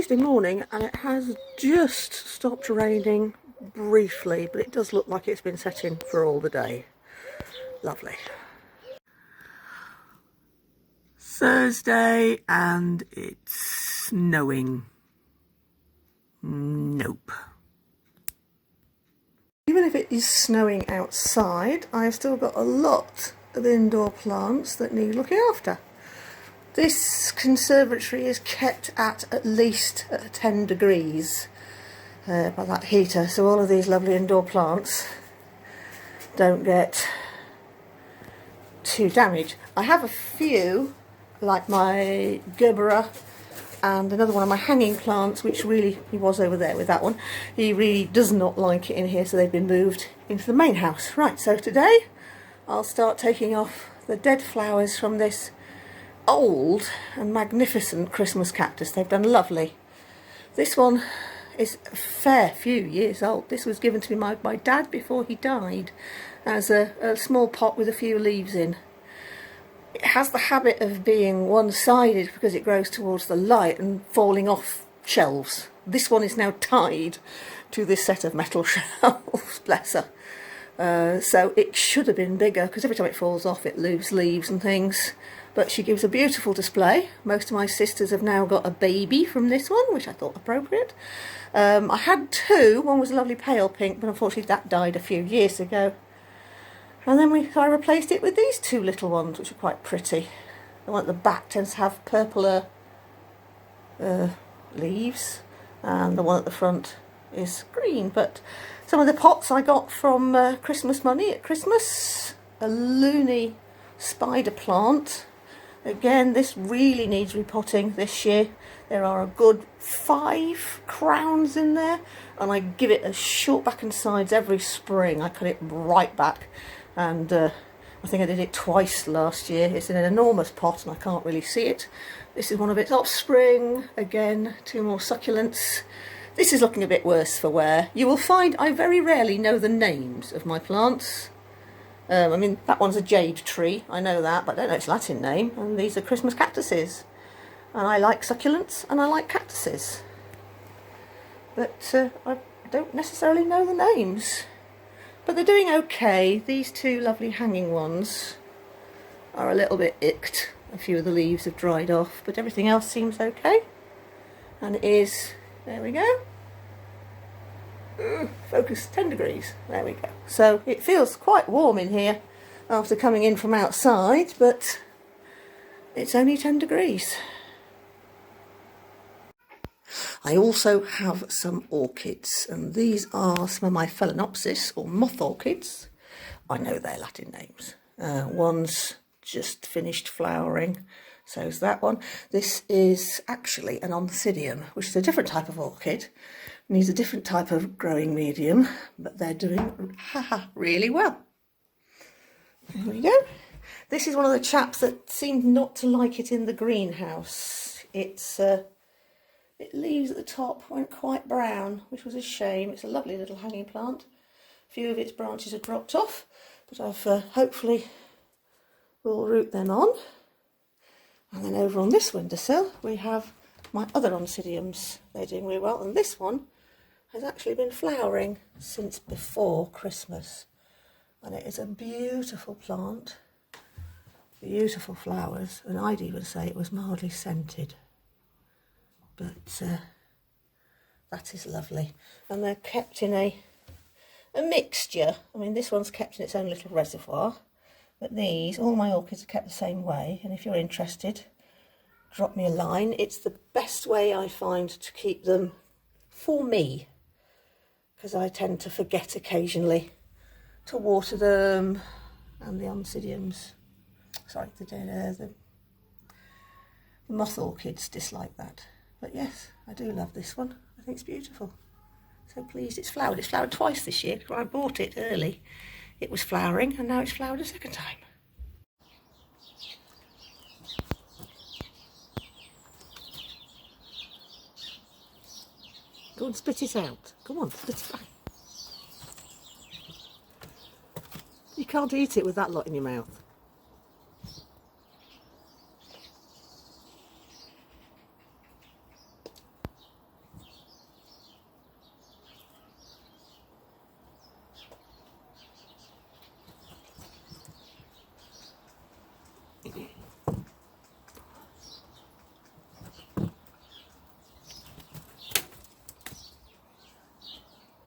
Tuesday morning and it has just stopped raining briefly, but it does look like it's been setting for all the day. Lovely. Thursday and it's snowing. Nope. Even if it is snowing outside, I've still got a lot of indoor plants that need looking after. This conservatory is kept at least 10 degrees by that heater, so all of these lovely indoor plants don't get too damaged. I have a few, like my gerbera and another one of my hanging plants, which really, he was over there with that one, he really does not like it in here, so they've been moved into the main house. Right, so today I'll start taking off the dead flowers from this old and magnificent Christmas cactus. They've done lovely. This one is a fair few years old. This was given to me by my dad before he died as a small pot with a few leaves in. It has the habit of being one-sided because it grows towards the light and falling off shelves. This one is now tied to this set of metal shelves, bless her. So it should have been bigger because every time it falls off it loses leaves and things. But she gives a beautiful display. Most of my sisters have now got a baby from this one, which I thought appropriate. I had two. One was a lovely pale pink, but unfortunately that died a few years ago. And then I replaced it with these two little ones, which are quite pretty. The one at the back tends to have purpler leaves, and the one at the front is green. But some of the pots I got from Christmas money at Christmas. A loony spider plant. Again, this really needs repotting this year. There are a good 5 crowns in there, and I give it a short back and sides every spring. I cut it right back, and I think I did it twice last year. It's in an enormous pot and I can't really see it. This is one of its offspring. Again, 2 more succulents. This is looking a bit worse for wear. You will find I very rarely know the names of my plants. I mean, that one's a jade tree, I know that, but I don't know its Latin name. And these are Christmas cactuses. And I like succulents and I like cactuses. But I don't necessarily know the names. But they're doing okay. These 2 lovely hanging ones are a little bit icked. A few of the leaves have dried off, but everything else seems okay. And it is, there we go. Focus 10 degrees. There we go. So it feels quite warm in here after coming in from outside, but it's only 10 degrees. I also have some orchids, and these are some of my Phalaenopsis or moth orchids. I know their Latin names. One's just finished flowering, so's that one. This is actually an Oncidium, which is a different type of orchid. Needs a different type of growing medium, but they're doing really well. There we go. This is one of the chaps that seemed not to like it in the greenhouse. It leaves at the top went quite brown, which was a shame. It's a lovely little hanging plant. A few of its branches have dropped off, but I've hopefully will root them on. And then over on this windowsill we have my other Oncidiums. They're doing really well, and this one has actually been flowering since before Christmas, and it is a beautiful plant, beautiful flowers, and I'd even say it was mildly scented, but that is lovely. And they're kept in a mixture. I mean, this one's kept in its own little reservoir, but these, all my orchids are kept the same way, and if you're interested, drop me a line. It's the best way I find to keep them for me, because I tend to forget occasionally to water them, and the Oncidiums, sorry, the moth orchids dislike that. But yes, I do love this one. I think it's beautiful. So pleased it's flowered. It's flowered twice this year. When I bought it early, it was flowering, and now it's flowered a second time. Go and spit it out. Come on, spit it out. You can't eat it with that lot in your mouth.